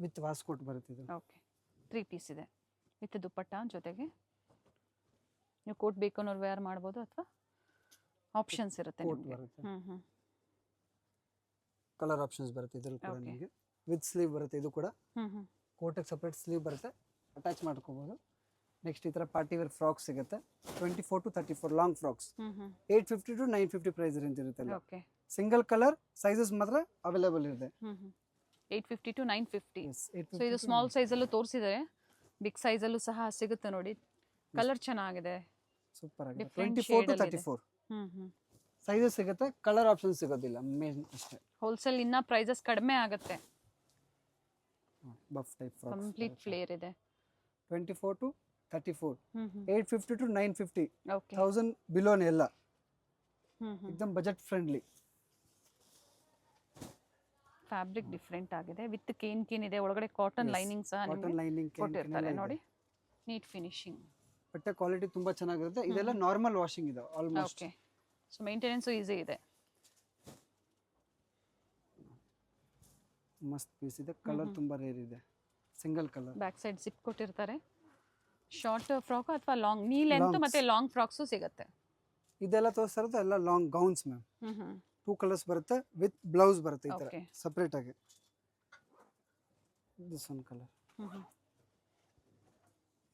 ವಿತ್ ವಾಸ್ಕೋಟ್ ಬರುತ್ತೆ ಇದು. ಓಕೆ, 3 ಪೀಸ್ ಇದೆ ವಿತ್ ದುಪ್ಪಟ್ಟ ಜೊತೆಗೆ. ನೀವು ಕೋಟ್ ಬೇಕು ಅನ್ನೋರು ವೇರ್ ಮಾಡ್ಬೋದು ಅಥವಾ ಆಪ್ಷನ್ಸ್ ಇರುತ್ತೆ ಕೋಟ್ ನಿಮಗೆ. ಬರುತ್ತೆ. ಕಲರ್ ಆಪ್ಷನ್ಸ್ ಬರುತ್ತೆ ಇದ್ರಲ್ಲಿ ಕೂಡ ನಿಮಗೆ. ವಿತ್ ಸ್ಲೀವ್ ಬರುತ್ತೆ ಇದು ಕೂಡ. ಕೋಟಿಗೆ ಸಪರೇಟ್ ಸ್ಲೀವ್ ಬರುತ್ತೆ, ಅಟ್ಯಾಚ್ ಮಾಡ್ಕೋಬಹುದು. ನೆಕ್ಸ್ಟ್ ಈ ಥರ ಪಾರ್ಟಿ ವೇರ್ ಫ್ರಾಕ್ಸ್ ಸಿಗುತ್ತೆ 24 to 34 long frocks 850 to 950 price range ಇರುತ್ತೆ. ಓಕೆ, ಸಿಂಗಲ್ ಕಲರ್ ಸೈಜಸ್ ಮಾತ್ರ ಅವೈಲೇಬಲ್ ಇದೆ. 850 to 950. Yes, ಸೊ ಇದು ಸ್ಮಾಲ್ ಸೈಜಲ್ಲೂ ತೋರಿಸಿದರೆ, ಬಿಗ್ ಸೈಜಲ್ಲೂ ಸಹ ಸಿಗುತ್ತೆ ನೋಡಿ. ಕಲರ್ ಚೆನ್ನಾಗಿದೆ, ಸೂಪರ್ ಆಗಿದೆ. Different 24 to shade ಅಲ್ಲಿ 34 ಸೈಜಸ್ ಸಿಗುತ್ತೆ, ಕಲರ್ ಆಪ್ಷನ್ ಸಿಗೋದಿಲ್ಲ ಮೇನ್ ಅಷ್ಟೇ. ಹೋಲ್ಸೇಲ್ ಇನ್ನ ಪ್ರೈಸಸ್ ಕಡಿಮೆ ಆಗುತ್ತೆ. Puff type frocks complete flare ಇದೆ. 24 to 34 850 to 950 ಓಕೆ, 1000 ಬಿಲೋನ್ ಎಲ್ಲ एकदम ಬಜೆಟ್ ಫ್ರೆಂಡ್ಲಿ. ಫ್ಯಾಬ್ರಿಕ್ ಡಿಫ್ರೆಂಟ್ ಆಗಿದೆ, ವಿತ್ ಕೇನ್ ಇದೆ, ಒಳಗಡೆ ಕಾಟನ್ ಲೈನಿಂಗ್ ಸಹ ಕಾಟನ್ ಲೈನಿಂಗ್ ಕೊಟ್ಟಿರ್ತಾರೆ ನೋಡಿ. ನೀಟ್ ಫಿನಿಶಿಂಗ್, ಬಟ್ಟೆ ಕ್ವಾಲಿಟಿ ತುಂಬಾ ಚೆನ್ನಾಗಿರುತ್ತೆ. ಇದೆಲ್ಲ ನಾರ್ಮಲ್ ವಾಷಿಂಗ್ ಇದೆ almost. Okay, so maintenance easy ಇದೆ. ಮಸ್ತ್ ಪೀಸ್ ಇದೆ. ಕಲರ್ ತುಂಬಾ ರೇರ್ ಇದೆ, single colour. Back side zip ಕೊಟ್ಟಿರ್ತಾರೆ. ಶಾರ್ಟ್ ಫ್ರಾಕ್ ಅಥವಾ ಲಾಂಗ್, ನೀ ಲೆಂತ್ ಮತ್ತೆ ಲಾಂಗ್ ಫ್ರಾಕ್ಸ್ ಸಿಗುತ್ತೆ. ಇದೆಲ್ಲ ತೋರಿಸ್ತಾ ಇರೋದು ಎಲ್ಲ long gowns ma'am. Two colours ಬರುತ್ತೆ, ವಿತ್ ಬ್ಲೌಸ್ ಬರುತ್ತೆ ಈ ತರ Okay. ಸಪರೇಟ್ ಆಗಿ. ದಿಸ್ ಒನ್ ಕಲರ್,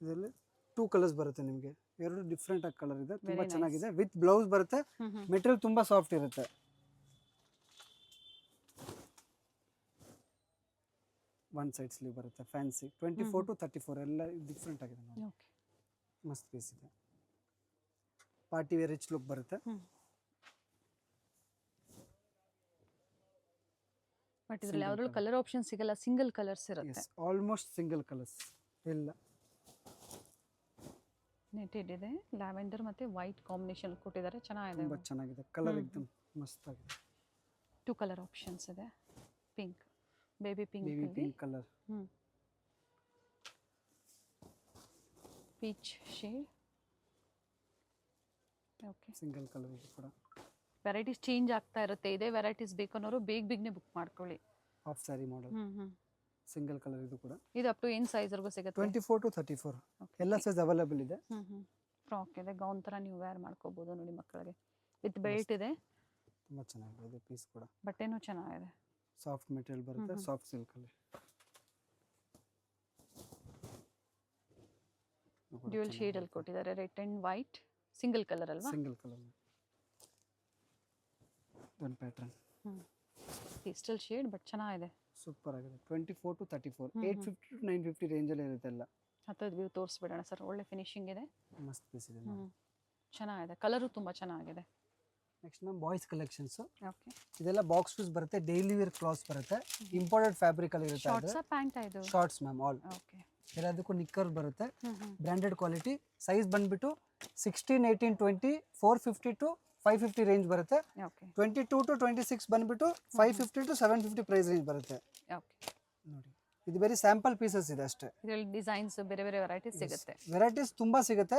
ಇದರಲ್ಲಿ ಟೂ ಕಲರ್ಸ್ ಬರುತ್ತೆ ನಿಮಗೆ. ಎರಡು ಡಿಫ್ರೆಂಟ್ ಆಗಿ ಕಲರ್ ಇದೆ, ತುಂಬಾ nice. ಚೆನ್ನಾಗಿದೆ. ವಿತ್ ಬ್ಲೌಸ್ ಬರುತ್ತೆ, ಮೆಟೀರಿಯಲ್ ತುಂಬಾ ಸಾಫ್ಟ್ ಇರುತ್ತೆ. ಒನ್ ಸೈಡ್ ಸ್ಲೀವ್ ಬರುತ್ತೆ, ಫ್ಯಾನ್ಸಿ 24 to 34 ಎಲ್ಲ ಡಿಫ್ರೆಂಟ್ ಆಗಿದೆ ನೋಡಿ. ಓಕೆ, ಮಸ್ತ್ ಪೀಸ್ ಇದೆ. ಪಾರ್ಟಿ ವೇರ್ ರಿಚ್ ಲುಕ್ ಬರುತ್ತೆ. ಬಟ್ ಇದ್ರಲ್ಲಿ ಯಾವ್ದ್ರಲ್ಲೂ ಕಲರ್ ಆಪ್ಷನ್ ಸಿಗಲ್ಲ, ಸಿಂಗಲ್ ಕಲರ್ಸ್ ಇರುತ್ತೆ. ಆಲ್ಮೋಸ್ಟ್ ಸಿಂಗಲ್ ಕಲರ್ಸ್ ಎಲ್ಲ. ನೆಟೆಡ್ ಇದೆ, ಲ್ಯಾವೆಂಡರ್ ಮತ್ತೆ ವೈಟ್ ಕಾಂಬಿನೇಷನ್ ಕೊಟ್ಟಿದ್ದಾರೆ, ಚೆನ್ನಾಗಿದೆ. ತುಂಬಾ ಚೆನ್ನಾಗಿದೆ ಕಲರ್, ಎಕ್ದಮ್ ಮಸ್ತ್ ಆಗಿದೆ. 2 ಕಲರ್ ಆಪ್ಷನ್ಸ್ ಇದೆ, pink, baby pink, baby pink colour, peach shade. Okay, single colour ಇದು ಕೂಡ. ವೆರೈಟೀಸ್ ಚೇಂಜ್ ಆಗ್ತಾ ಇರುತ್ತೆ. ಇದೇ ವೆರೈಟೀಸ್ ಬೇಕನ್ನೋರು ಬೇಗನೆ ಬುಕ್ ಮಾಡ್ಕೊಳ್ಳಿ. Half sari model, single colour ಇದು ಕೂಡ. ಇದು ಅಪ್ ಟು ಏನು ಸೈಜ್ ವರೆಗೂ ಸಿಗುತ್ತೆ? 24 to 34 ಎಲ್ಲ ಸೈಜ್ ಅವೈಲೇಬಲ್ ಇದೆ. ಫ್ರಾಕ್ ಇದೆ, ಗೌನ್ ತರ ನೀವು ವೇರ್ ಮಾಡ್ಕೋಬಹುದು ನೋಡಿ ಮಕ್ಕಳಿಗೆ. ವಿತ್ ಬೆಲ್ಟ್ ಇದೆ, ತುಂಬಾ ಚೆನ್ನಾಗಿದೆ ಪೀಸ್ ಕೂಡ. ಬಟ್ಟೆನೂ ಚೆನ್ನಾಗಿದೆ, ಸಾಫ್ಟ್ ಮೆಟೀರಿಯಲ್ ಬರುತ್ತೆ, ಸಾಫ್ಟ್ ಸಿಲ್ಕ್ ಅಲ್ಲಿ. ಡ್ಯೂಯಲ್ ಶೇಡ್ ಅಲ್ಲಿ ಕೊಟ್ಟಿದ್ದಾರೆ, red and white, single colour ಅಲ್ವಾ? Single colour one pattern. Pastel shade but ಚೆನ್ನಾಗಿದೆ, ಸೂಪರ್ ಆಗಿದೆ. 24 to 34 850 to 950 ರೇಂಜ್ ಅಲ್ಲಿ ಇರುತ್ತೆ ಎಲ್ಲ. ಹತ್ತದ ವ್ಯೂ ತೋರಿಸ್ಬಿಡೋಣ ಸರ್. ಒಳ್ಳೆ ಫಿನಿಶಿಂಗ್ ಇದೆ, ಮಸ್ತ್ ಪೀಸ್ ಇದೆ. ಚೆನ್ನಾಗಿದೆ, ಕಲರು ತುಂಬಾ ಚೆನ್ನಾಗಿದೆ. Next ma'am boys collections. Okay, ಇದೆಲ್ಲ ಬಾಕ್ಸ್ ಪೀಸ್ ಬರುತ್ತೆ, ಡೈಲಿ ವೇರ್ ಕ್ಲಾತ್ಸ್ ಬರುತ್ತೆ, ಇಂಪೋರ್ಟೆಡ್ ಫ್ಯಾಬ್ರಿಕ್ ಅಲ್ಲಿ ಇರುತ್ತೆ. ಶಾರ್ಟ್ಸ್ ಪ್ಯಾಂಟ್ ಇದು? Shorts ma'am all. ಓಕೆ, ಎಲ್ಲದಕ್ಕೂ ನಿಕ್ಕರ್ ಬರುತ್ತೆ, ಬ್ರಾಂಡೆಡ್ ಕ್ವಾಲಿಟಿ. ಸೈಜ್ ಬಂದ್ಬಿಟ್ಟು 16 18 20 450 to 550 ರೇಂಜ್ ಬರುತ್ತೆ. ಓಕೆ, 22 to 26 ಬಂದ್ಬಿಟ್ಟು 550 to 750 ಪ್ರೈಸ್ ರೇಂಜ್ ಬರುತ್ತೆ. ಓಕೆ, ನೋಡಿ ಇದು ಬೇರೆ ಸ್ಯಾಂಪಲ್ ಪೀಸಸ್ ಇದೆ ಅಷ್ಟೇ. ಇದರಲ್ಲಿ ಡಿಸೈನ್ಸ್ ಬೇರೆ ಬೇರೆ ವೆರೈಟೀಸ್ ಸಿಗುತ್ತೆ. ವೆರೈಟೀಸ್ ತುಂಬಾ ಸಿಗುತ್ತೆ.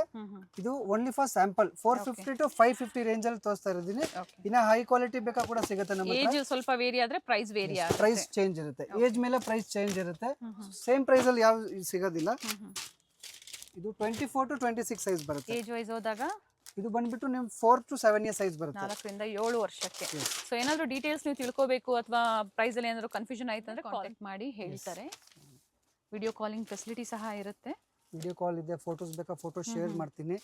ಇದು only for sample 450 to 550 range ಅಲ್ಲಿ ತೋರಿಸ್ತಾ ಇದ್ದೀನಿ. ಇನ್ನ ಹೈ ಕ್ವಾಲಿಟಿ ಬೇಕಾ ಕೂಡ ಸಿಗುತ್ತೆ ನಮ್ಮ ಹತ್ರ. ಏಜ್ ಸ್ವಲ್ಪ ವೇರಿ ಆದ್ರೆ ಪ್ರೈಸ್ ವೇರಿ ಆಗುತ್ತೆ, ಪ್ರೈಸ್ ಚೇಂಜ್ ಇರುತ್ತೆ, ಏಜ್ ಮೇಲೆ ಪ್ರೈಸ್ ಚೇಂಜ್ ಇರುತ್ತೆ. ಸೇಮ್ ಪ್ರೈಸ್ ಅಲ್ಲಿ ಯಾವ ಸಿಗೋದಿಲ್ಲ. ಇದು 24 to 26 ಸೈಜ್ ಬರುತ್ತೆ. ಏಜ್ ವೈಸ್ ಹೋದಾಗ ಇದು ಬಂದ್ಬಿಟ್ಟು ನಿಮ್ 4 to 7 ಇಯರ್ ಸೈಜ್ ಬರುತ್ತೆ. 4 ರಿಂದ 7 ವರ್ಷಕ್ಕೆ. ಸೊ ಏನಾದ್ರು ಡೀಟೇಲ್ಸ್ ನೀವು ತಿಳ್ಕೋಬೇಕು ಅಥವಾ ಪ್ರೈಸ್ ಅಲ್ಲಿ ಏನಾದ್ರು ಕನ್ಫ್ಯೂಷನ್ ಆಯ್ತು ಅಂದ್ರೆ ಕಾಂಟ್ಯಾಕ್ಟ್ ಮಾಡಿ ಹೇಳ್ತಾರೆ. ವಿಡಿಯೋ ಕಾಲಿಂಗ್ ಫೆಸಿಲಿಟಿ ಸಹ ಇರುತ್ತೆ. ವಿಡಿಯೋ ಕಾಲ್ ಇದೆ, ಫೋಟೋಸ್ ಬೇಕಾ ಫೋಟೋ ಶೇರ್ ಮಾಡ್ತೀನಿ.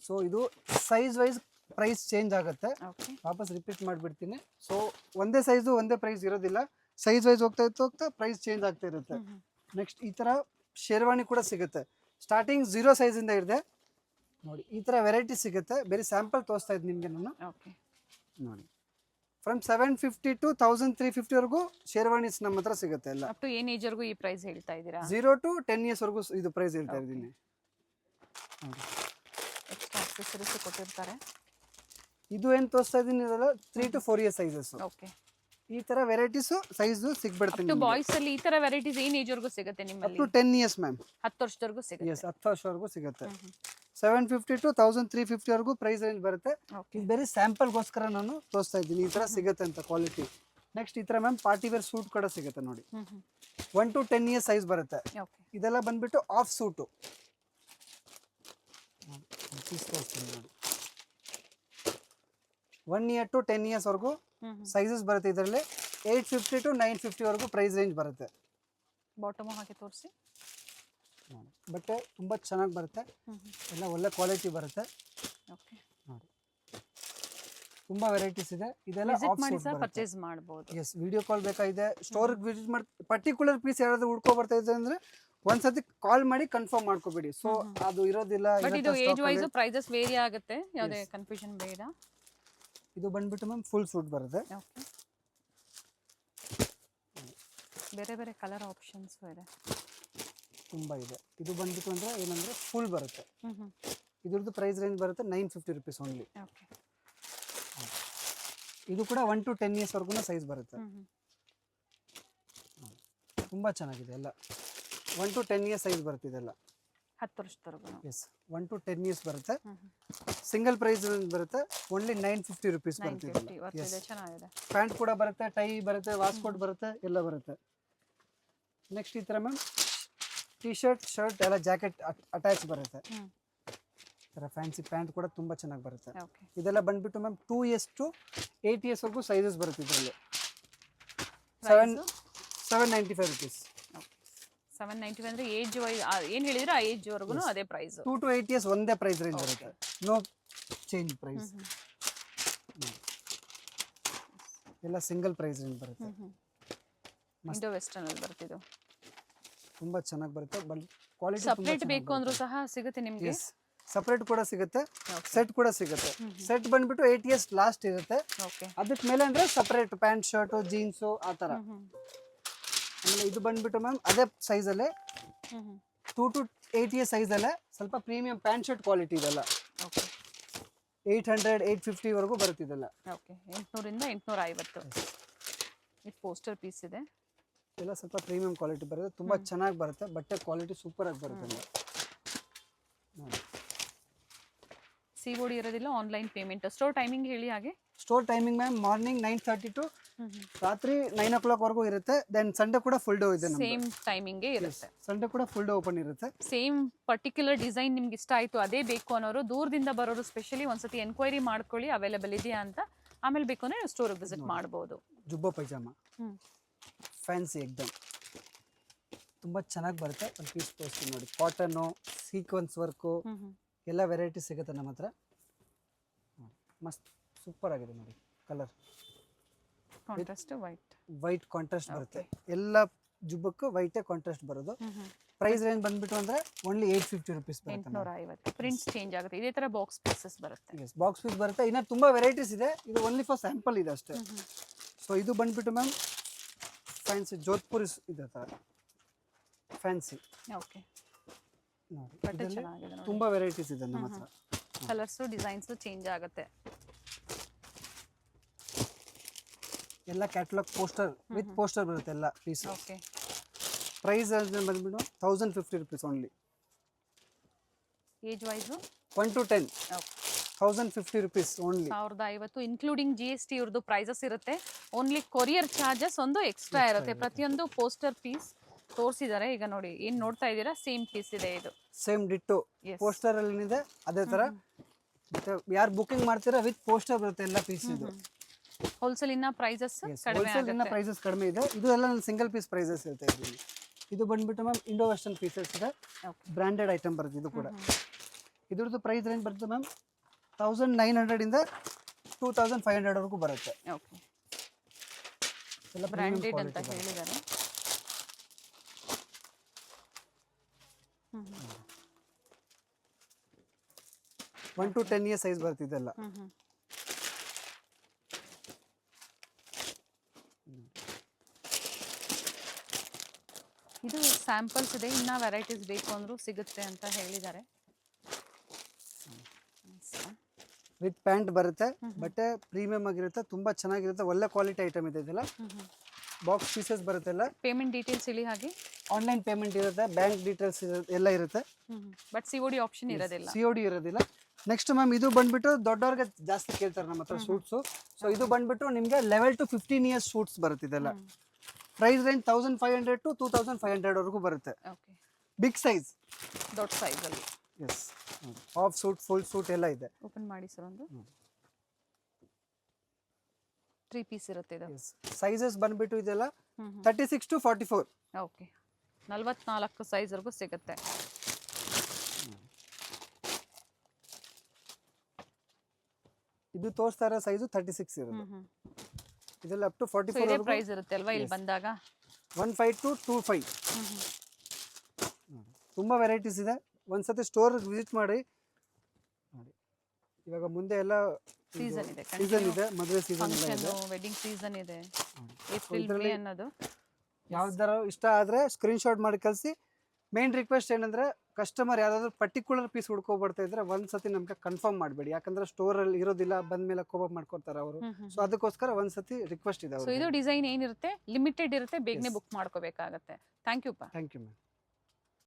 ಸೊ ಇದು ಸೈಜ್ ವೈಸ್ ಪ್ರೈಸ್ ಚೇಂಜ್ ಆಗುತ್ತೆ. ವಾಪಸ್ ರಿಪೀಟ್ ಮಾಡಿಬಿಡ್ತೀನಿ. ಸೊ ಒಂದೇ ಸೈಜು ಒಂದೇ ಪ್ರೈಸ್ ಇರೋದಿಲ್ಲ, ಸೈಜ್ ವೈಸ್ ಹೋಗ್ತಾ ಪ್ರೈಸ್ ಚೇಂಜ್ ಆಗ್ತಾ ಇರುತ್ತೆ. ನೆಕ್ಸ್ಟ್ ಈ ಥರ ಶೇರ್ವಾಣಿ ಕೂಡ ಸಿಗುತ್ತೆ. ಸ್ಟಾರ್ಟಿಂಗ್ 0 ಸೈಜಿಂದ ಇದೆ ನೋಡಿ. ಈ ಥರ ವೆರೈಟಿ ಸಿಗುತ್ತೆ. ಬೇರೆ ಸ್ಯಾಂಪಲ್ ತೋರಿಸ್ತಾ ಇದ್ದೀನಿ ನಿಮಗೆ ನಾನು. ನೋಡಿ ಫ್ರಮ್ 750 to 1350 ವರೆಗೂ ಶೇರ್ವಾಣೀಸ್ ನಮ್ಮ ಹತ್ರ ಸಿಗುತ್ತೆ ಎಲ್ಲ. ಅಪ್ ಟು ಏನ್ ಏಜ್ ವರೆಗೂ ಈ ಪ್ರೈಸ್ ಹೇಳ್ತಾ ಇದ್ದೀರಾ? 0 to 10 ಇಯರ್ಸ್ ವರೆಗೂ ಇದು ಪ್ರೈಸ್ ಹೇಳ್ತಾ ಇದ್ದೀನಿ. ಎಕ್ಸ್ಟ್ರಾ ಆಕ್ಸೆಸರೀಸ್ ಕೊಟ್ಟಿರ್ತಾರೆ. ಇದು ಏನು ತೋರಿಸ್ತಾ ಇದ್ದೀನಿ ಇದೆಲ್ಲ 3 to 4 ಇಯರ್ಸ್ ಸೈಜಸ್. ಓಕೆ. ಈ ತರ ವೆರೈಟೀಸು ಸೈಜು ಸಿಗ್ಬಿಡ್ತೀನಿ. ಬಾಯ್ಸ್ ಅಲ್ಲಿ ಈ ತರ ವೆರೈಟೀಸ್ ಏನ್ ಏಜ್ ವರೆಗೂ ಸಿಗುತ್ತೆ ಅಪ್ ನಿಮ್ಮಲ್ಲಿ? To 10 years ma'am. 10 ವರ್ಷದವರೆಗೂ ಸಿಗುತ್ತೆ. ಎಸ್ 10 ವರ್ಷವರೆಗೂ ಸಿಗುತ್ತೆ. 750 to 1350 ವರೆಗೂ ಪ್ರೈಸ್ ರೇಂಜ್ ಬರುತ್ತೆ. ಇದು ಬೇರೆ ಸ್ಯಾಂಪಲ್ಗೋಸ್ಕರ ನಾನು ತೋರಿಸ್ತಾ ಇದ್ದೀನಿ ಈ ತರ ಸಿಗುತ್ತೆ ಅಂತ ಕ್ವಾಲಿಟಿ. ನೆಕ್ಸ್ಟ್ ಈ ತರ ಮ್ಯಾಮ್ ಪಾರ್ಟಿ ವೇರ್ ಸೂಟ್ ಕೂಡ ಸಿಗುತ್ತೆ ನೋಡಿ. 1 to 10 ಇಯರ್ಸ್ ಸೈಜ್ ಬರುತ್ತೆ. ಇದೆಲ್ಲ ಬಂದ್ಬಿಟ್ಟು of suit. 1 year to 10 years ವರೆಗೂ ಸೈಜಸ್ ಬರುತ್ತೆ. ಇದರಲ್ಲಿ 850 to 950 ವರೆಗೂ ಪ್ರೈಸ್ ರೇಂಜ್ ಬರುತ್ತೆ. ಬಾಟಮ್ ಹಾಕಿ ತೋರಿಸಿ. ಬಟ್ಟೆ ತುಂಬ ಚೆನ್ನಾಗಿ ಬರುತ್ತೆ, ಎಲ್ಲ ಒಳ್ಳೆ ಕ್ವಾಲಿಟಿ ಬರುತ್ತೆ. ಓಕೆ. ನೋಡಿ ತುಂಬ ವೆರೈಟೀಸ್ ಇದೆ. ಇದೆಲ್ಲ ವಿಸಿಟ್ ಮಾಡಿ ಸರ್ ಪರ್ಚೇಸ್ ಮಾಡಬಹುದು. ಎಸ್, ವಿಡಿಯೋ ಕಾಲ್ ಬೇಕಾಗಿದೆ, ಸ್ಟೋರ್ಗೆ ವಿಸಿಟ್ ಮಾಡಿ ಪರ್ಟಿಕ್ಯುಲರ್ ಪೀಸ್ ಯಾರಾದ್ರೂ ಹುಡ್ಕೊ ಬರ್ತಾ ಇದೆ ಅಂದ್ರೆ ಒಂದ್ಸತಿ ಕಾಲ್ ಮಾಡಿ ಕನ್ಫರ್ಮ್ ಮಾಡ್ಕೋಬೇಡಿ. ಸೊ ಅದು ಇರೋದಿಲ್ಲ. ಬಟ್ ಇದು ಏಜ್ ವೈಸ್ ಪ್ರೈಸಸ್ ವೇರಿ ಆಗುತ್ತೆ, ಯಾವುದೇ ಕನ್ಫ್ಯೂಷನ್ ಬೇಡ. ಇದು ಬಂದ್ಬಿಟ್ಟು ಮ್ಯಾಮ್ ಫುಲ್ ಸೂಟ್ ಬರುತ್ತೆ. ಓಕೆ. ಬೇರೆ ಬೇರೆ ಕಲರ್ ಆಪ್ಷನ್ಸ್ ಇದೆ, ತುಂಬ ಇದೆ. ಇದು ಬಂದ್ಬಿಟ್ಟು ಅಂದ್ರೆ ಏನಂದ್ರೆ ಫುಲ್ ಬರುತ್ತೆ. ಇದ್ರದ್ದು ಪ್ರೈಸ್ ರೇಂಜ್ ಬರುತ್ತೆ 950 rupees ಓನ್ಲಿ. ಓಕೆ. ಇದು ಕೂಡ 1 to 10 ಇಯರ್ಸ್ ವರೆಗೂ ಸೈಜ್ ಬರುತ್ತೆ. ತುಂಬ ಚೆನ್ನಾಗಿದೆ ಎಲ್ಲ. 1 to 10 ಇಯರ್ಸ್ ಸೈಜ್ ಬರುತ್ತೆ ಇದೆಲ್ಲ. 10 ವರ್ಷದವರೆಗೂ. ಎಸ್, 1 to 10 ಇಯರ್ಸ್ ಬರುತ್ತೆ. ಸಿಂಗಲ್ ಪ್ರೈಸ್ ಬರುತ್ತೆ, ಓನ್ಲಿ 950 rupees ಬರುತ್ತೆ. ಚೆನ್ನಾಗಿದೆ. ಪ್ಯಾಂಟ್ ಕೂಡ ಬರುತ್ತೆ, ಟೈ ಬರುತ್ತೆ, ವಾಸ್ಕೋಟ್ ಬರುತ್ತೆ, ಎಲ್ಲ ಬರುತ್ತೆ. ನೆಕ್ಸ್ಟ್ ಈ ಥರ ಮ್ಯಾಮ್ ಟಿ ಶರ್ಟ್, ಶರ್ಟ್ ಎಲ್ಲ ಜಾಕೆಟ್ ಅಟ್ಯಾಚ್ ಬರುತ್ತೆ. ಈ ಥರ ಫ್ಯಾನ್ಸಿ ಪ್ಯಾಂಟ್ ಕೂಡ ತುಂಬ ಚೆನ್ನಾಗಿ ಬರುತ್ತೆ. ಇದೆಲ್ಲ ಬಂದ್ಬಿಟ್ಟು ಮ್ಯಾಮ್ 2 years to 8 years ವರೆಗೂ ಸೈಜಸ್ ಬರುತ್ತೆ ಇದರಲ್ಲಿ. 795 rupees. 795 ಅಂದ್ರೆ ಏಜ್ ವೈಸ್ ಏನು ಹೇಳಿದ್ರೆ ಆ ಏಜ್ ವರೆಗೂ ಅದೇ ಪ್ರೈಸ್. 2 to 8 years ಒಂದೇ ಪ್ರೈಸ್ ರೇಂಜ್ ಬರುತ್ತೆ, ನೋ ಚೇಂಜ್ ಪ್ರೈಸ್. ಎಲ್ಲ ಸಿಂಗಲ್ ಪ್ರೈಸ್ ರೇಂಜ್ ಬರುತ್ತೆ. ಇಂಡೋ ವೆಸ್ಟರ್ನ್ ಅಲ್ಲಿ ಬರ್ತಿದ್ದು ತುಂಬಾ ಚೆನ್ನಾಗಿ ಬರುತ್ತೆ. ಕ್ವಾಲಿಟಿ ಸಪರೇಟ್ ಬೇಕು ಅಂದ್ರೂ ಸಹ ಸಿಗುತ್ತೆ ನಿಮಗೆ. ಸಪರೇಟ್ ಕೂಡ ಸಿಗುತ್ತೆ, ಸೆಟ್ ಕೂಡ ಸಿಗುತ್ತೆ. ಸೆಟ್ ಬಂದ್ಬಿಟ್ಟು 8 years ಲಾಸ್ಟ್ ಇರುತ್ತೆ. ಅದಕ್ಕೆ ಮೇಲೆ ಅಂದ್ರೆ ಸಪರೇಟ್ ಪ್ಯಾಂಟ್, ಶರ್ಟು, ಜೀನ್ಸು ಆ ಥರ. ಆಮೇಲೆ ಇದು ಬಂದ್ಬಿಟ್ಟು ಮ್ಯಾಮ್ ಅದೇ ಸೈಜಲ್ಲೇ 2 to 8 years ಸೈಜಲ್ಲೇ ಸ್ವಲ್ಪ ಪ್ರೀಮಿಯಂ ಪ್ಯಾಂಟ್ ಶರ್ಟ್ ಕ್ವಾಲಿಟಿ ಇದೆಲ್ಲ. 800, 850 ವರೆಗೂ ಬರುತ್ತಿದೆಲ್ಲ. ಓಕೆ. 800 ಇಂದ 850. ಇದು ಪೋಸ್ಟರ್ ಪೀಸ್ ಇದೆ. ಎಲ್ಲ ಸ್ವಲ್ಪ ಪ್ರೀಮಿಯಂ ಕ್ವಾಲಿಟಿ ಬರುತ್ತೆ, ತುಂಬ ಚೆನ್ನಾಗಿ ಬರುತ್ತೆ. ಬಟ್ಟೆ ಕ್ವಾಲಿಟಿ ಸೂಪರ್ ಆಗಿ ಬರುತ್ತೆ. ಸಿಒಡಿ ಇರೋದಿಲ್ಲ, ಆನ್ಲೈನ್ ಪೇಮೆಂಟ್. ಸ್ಟೋರ್ ಟೈಮಿಂಗ್ ಹೇಳಿ ಹಾಗೆ. Store timing ma'am morning 9:30 to ರಾತ್ರಿ 9 o'clock ವರೆಗೂ ಇರುತ್ತೆ. ದೆನ್ ಸಂಡೇ ಕೂಡ ಫುಲ್ ಡೇ ಇದೆ. ಸೇಮ್ ಟೈಮಿಂಗ್ ಇರುತ್ತೆ. ಸಂಡೇ ಕೂಡ ಫುಲ್ ಡೇ ಓಪನ್ ಇರುತ್ತೆ. ಸೇಮ್ ಪರ್ಟಿಕ್ಯುಲರ್ ಡಿಸೈನ್ ನಿಮ್ಗೆ ಇಷ್ಟ ಆಯ್ತು ಅದೇ ಬೇಕು ಅನ್ನೋರು, ದೂರದಿಂದ ಬರೋರು ಸ್ಪೆಷಲಿ ಒಂದ್ಸತಿ ಎನ್ಕ್ವೈರಿ ಮಾಡ್ಕೊಳ್ಳಿ ಅವೈಲೇಬಲ್ ಇದೆಯಾ ಅಂತ. ಆಮೇಲೆ ಬೇಕು ಅಂದ್ರೆ ಸ್ಟೋರ್ ವಿಸಿಟ್ ಮಾಡಬಹುದು. ಜುಬ್ಬಾ ಪೈಜಾಮ ಫ್ಯಾನ್ಸಿ ಎಕ್ದಮ್ ತುಂಬ ಚೆನ್ನಾಗಿ ಬರುತ್ತೆ. ಒಂದು ಪೀಸ್ ತೋರಿಸ್ತೀನಿ ನೋಡಿ. ಕಾಟನ್ನು, ಸೀಕ್ವೆನ್ಸ್ ವರ್ಕು ಎಲ್ಲ ವೆರೈಟಿ ಸಿಗುತ್ತೆ ನಮ್ಮ ಹತ್ರ. ಮಸ್ತ್ ಸೂಪರ್ ಆಗಿದೆ ನೋಡಿ. ಕಲರ್ ಕಾಂಟ್ರಾಸ್ಟ್ ವೈಟ್ ಕಾಂಟ್ರಾಸ್ಟ್ ಬರುತ್ತೆ. ಎಲ್ಲ ಜುಬ್ಬಕ್ಕೂ ವೈಟೇ ಕಾಂಟ್ರಾಸ್ಟ್ ಬರೋದು. ಪ್ರೈಸ್ ರೇಂಜ್ ಬಂದ್ಬಿಟ್ಟು ಅಂದ್ರೆ ಓನ್ಲಿ 850 rupees ಬರುತ್ತೆ. 850. ಪ್ರಿಂಟ್ಸ್ ಚೇಂಜ್ ಆಗುತ್ತೆ. ಇದೇ ತರ ಬಾಕ್ಸ್ ಪೀಸಸ್ ಬರುತ್ತೆ. ಎಸ್, ಬಾಕ್ಸ್ ಪೀಸ್ ಬರುತ್ತೆ. ಇನ್ನು ತುಂಬಾ ವೆರೈಟೀಸ್ ಇದೆ. ಇದು ಓನ್ಲಿ ಫಾರ್ ಸ್ಯಾಂಪಲ್ ಇದೆ ಅಷ್ಟೇ. ಸೊ ಇದು ಬಂದ್ಬಿಟ್ಟು ಮ್ಯಾಮ್ ಫ್ಯಾನ್ಸಿ ಜೋಧ್ಪುರ್ ಇದೆ ಥರ ಫ್ಯಾನ್ಸಿ. ಓಕೆ. ನೋಡಿ ತುಂಬಾ ವೆರೈಟೀಸ್ ಇದೆ ನಮ್ಮ ಹತ್ರ. ಕಲರ್ಸ್, ಡಿಸೈನ್ಸ್ ಚೇಂಜ್ ಆಗುತ್ತೆ. ಎಲ್ಲ ಕ್ಯಾಟಲಾಗ್ ಪೋಸ್ಟರ್ ವಿತ್ ಪೋಸ್ಟರ್ ಬರುತ್ತೆ ಎಲ್ಲ ಪೀಸ್. ಓಕೆ. ಪ್ರೈಸ್ ಬಂದ್ಬಿಟ್ಟು 1050 rupees only. Age wise 1 to 10. 1050 rupees only. 1050 including GST ಇವ್ರದ್ದು ಪ್ರೈಸಸ್ ಇರುತ್ತೆ. ಓನ್ಲಿ ಕೊರಿಯರ್ ಚಾರ್ಜಸ್ ಒಂದು ಎಕ್ಸ್ಟ್ರಾ ಇರುತ್ತೆ. ಪ್ರತಿಯೊಂದು ಪೋಸ್ಟರ್ ಪೀಸ್ ತೋರಿಸಿದ್ದಾರೆ. ಈಗ ನೋಡಿ ಏನ್ ನೋಡ್ತಾ ಇದ್ದೀರಾ, ಸೇಮ್ ಪೀಸ್ ಇದೆ. ಇದು ಸೇಮ್ ಡಿಟ್ಟೋ ಪೋಸ್ಟರ್ ಅಲ್ಲಿ ಏನಿದೆ ಅದೇ ತರ. ಯಾರು ಬುಕಿಂಗ್ ಮಾಡ್ತೀರಾ ವಿತ್ ಪೋಸ್ಟರ್ ಬರುತ್ತೆ ಎಲ್ಲ ಪೀಸ್. ಇದು ಹೋಲ್ಸೇಲ್ ಇನ್ನ ಪ್ರೈಸಸ್ ಕಡಿಮೆ ಆಗುತ್ತೆ. ಇನ್ನ ಪ್ರೈಸಸ್ ಕಡಿಮೆ ಇದೆ. ಇದು ಎಲ್ಲ ಸಿಂಗಲ್ ಪೀಸ್ ಪ್ರೈಸಸ್ ಇರುತ್ತೆ. ಇದು ಬಂದ್ಬಿಟ್ಟು ಮ್ಯಾಮ್ ಇಂಡೋ ವೆಸ್ಟರ್ನ್ ಪೀಸಸ್ ಇದೆ, ಬ್ರಾಂಡೆಡ್ ಐಟಮ್ ಬರುತ್ತೆ. ಇದು ಕೂಡ ಇದ್ರದ್ದು ಪ್ರೈಸ್ ರೇಂಜ್ ಬರುತ್ತೆ ಮ್ಯಾಮ್ 1900 ಇಂದ 2500 ವರೆಗೂ ಬರುತ್ತೆ. ಓಕೆ. ಎಲ್ಲ ಬ್ರಾಂಡೆಡ್ ಅಂತ ಹೇಳಿದ್ದಾರೆ. 1 to 10 years ಸೈಜ್ ಬರ್ತಿದೆಲ್ಲ. ಇದು ಸ್ಯಾಂಪಲ್ಸ್ ಇದೆ. ಇನ್ನ ವೆರೈಟೀಸ್ ಬೇಕು ಅಂದ್ರೂ ಸಿಗುತ್ತೆ ಅಂತ ಹೇಳಿದ್ದಾರೆ. ವಿತ್ ಪ್ಯಾಂಟ್ ಬರುತ್ತೆ. ಬಟ್ಟೆ ಪ್ರೀಮಿಯಂ ಆಗಿರುತ್ತೆ, ತುಂಬಾ ಚೆನ್ನಾಗಿರುತ್ತೆ, ಒಳ್ಳೆ ಕ್ವಾಲಿಟಿ ಐಟಮ್ ಇದೆ ಇದೆಲ್ಲ. ಬಾಕ್ಸ್ ಪೀಸಸ್ ಬರುತ್ತೆ ಎಲ್ಲ. ಪೇಮೆಂಟ್ ಡೀಟೇಲ್ಸ್ ಇಲ್ಲಿ ಹಾಗೆ ಆನ್ಲೈನ್ ಪೇಮೆಂಟ್ ಇರುತ್ತೆ, ಬ್ಯಾಂಕ್ ಡೀಟೇಲ್ಸ್ ಎಲ್ಲ ಇರುತ್ತೆ. ಬಟ್ COD ಆಪ್ಷನ್ ಇರೋದಿಲ್ಲ. COD ಇರೋದಿಲ್ಲ. ನೆಕ್ಸ್ಟ್ ಮ್ಯಾಮ್ ಇದು ಬಂದ್ಬಿಟ್ಟು ದೊಡ್ಡವ್ರಿಗೆ ಜಾಸ್ತಿ ಕೇಳ್ತಾರೆ ನಮ್ಮ ಹತ್ರ ಸೂಟ್ಸು. ಸೊ ಇದು ಬಂದ್ಬಿಟ್ಟು ನಿಮಗೆ 11 to 15 ಇಯರ್ಸ್ ಸೂಟ್ಸ್ ಬರುತ್ತೆ ಇದೆಲ್ಲ. ಪ್ರೈಸ್ ರೇಂಜ್ 1500 to 2500 ವರೆಗೂ ಬರುತ್ತೆ. ಓಕೆ, ಬಿಗ್ ಸೈಜ್, ದೊಡ್ಡ ಸೈಜ್ ಅಲ್ಲಿ. Yes, half suit, full suit ಎಲ್ಲ ಇದೆ. ಓಪನ್ ಮಾಡಿ ಸರ್. ಒಂದು 3 ಪೀಸ್ ಇರುತ್ತೆ ಇದು. ಸೈಜಸ್ ಬಂದ್ಬಿಟ್ಟು ಇದೆಲ್ಲ 36 to 44. ಓಕೆ, 44 ಸೈಜ್ ವರೆಗೂ ಸಿಗುತ್ತೆ. ಇದು ತೋರಿಸ್ತಾ ಇರೋ ಸೈಜು 36 ಇರುತ್ತೆ. ಇದೆಲ್ಲ ಅಪ್ ಟು 44 ಇದೇ ಪ್ರೈಸ್ ಇರುತ್ತೆ ಅಲ್ವಾ ಇಲ್ಲಿ ಬಂದಾಗ? 15 to 25. ತುಂಬಾ ವೆರೈಟೀಸ್ ಇದೆ. ಒಂದ್ಸತಿ ಸ್ಟೋರ್ ವಿಸಿಟ್ ಮಾಡಿ. ಇವಾಗ ಮುಂದೆ ಎಲ್ಲ ಸೀಸನ್ ಇದೆ, ಮದುವೆ ಸೀಸನ್ ಎಲ್ಲ ಇದೆ, ವೆಡ್ಡಿಂಗ್ ಸೀಸನ್ ಇದೆ. ಏಪ್ರಿಲ್ ಮೇ ಅನ್ನೋದು ಯಾವ್ದಾರ ಇಷ್ಟ ಆದ್ರೆ ಸ್ಕ್ರೀನ್ ಶಾಟ್ ಮಾಡಿ ಕಳಿಸಿ. ಮೇನ್ ರಿಕ್ವೆಸ್ಟ್ ಏನಂದ್ರೆ ಕಸ್ಟಮರ್ ಯಾವ್ದಾದ್ರು ಪರ್ಟಿಕ್ಯುಲರ್ ಪೀಸ್ ಹುಡ್ಕೊಬರ್ತಾ ಇದ್ರೆ ಒಂದ್ಸತಿ ನಮ್ಗೆ ಕನ್ಫರ್ಮ್ ಮಾಡಬೇಡಿ, ಯಾಕಂದ್ರೆ ಸ್ಟೋರ್ ಅಲ್ಲಿ ಇರೋದಿಲ್ಲ, ಬಂದ್ಮೇಲೆ ಕೋಪ ಮಾಡ್ಕೊಡ್ತಾರೆ ಅವರು. ಸೊ ಅದಕ್ಕೋಸ್ಕರ ಒಂದ್ಸತಿ ರಿಕ್ವೆಸ್ಟ್ ಇದೆ. ಇದು ಡಿಸೈನ್ ಏನಿರುತ್ತೆ ಲಿಮಿಟೆಡ್ ಇರುತ್ತೆ, ಬೇಗನೆ ಬುಕ್ ಮಾಡ್ಕೋಬೇಕಾಗತ್ತೆ. Thank you. Thank you ma'am.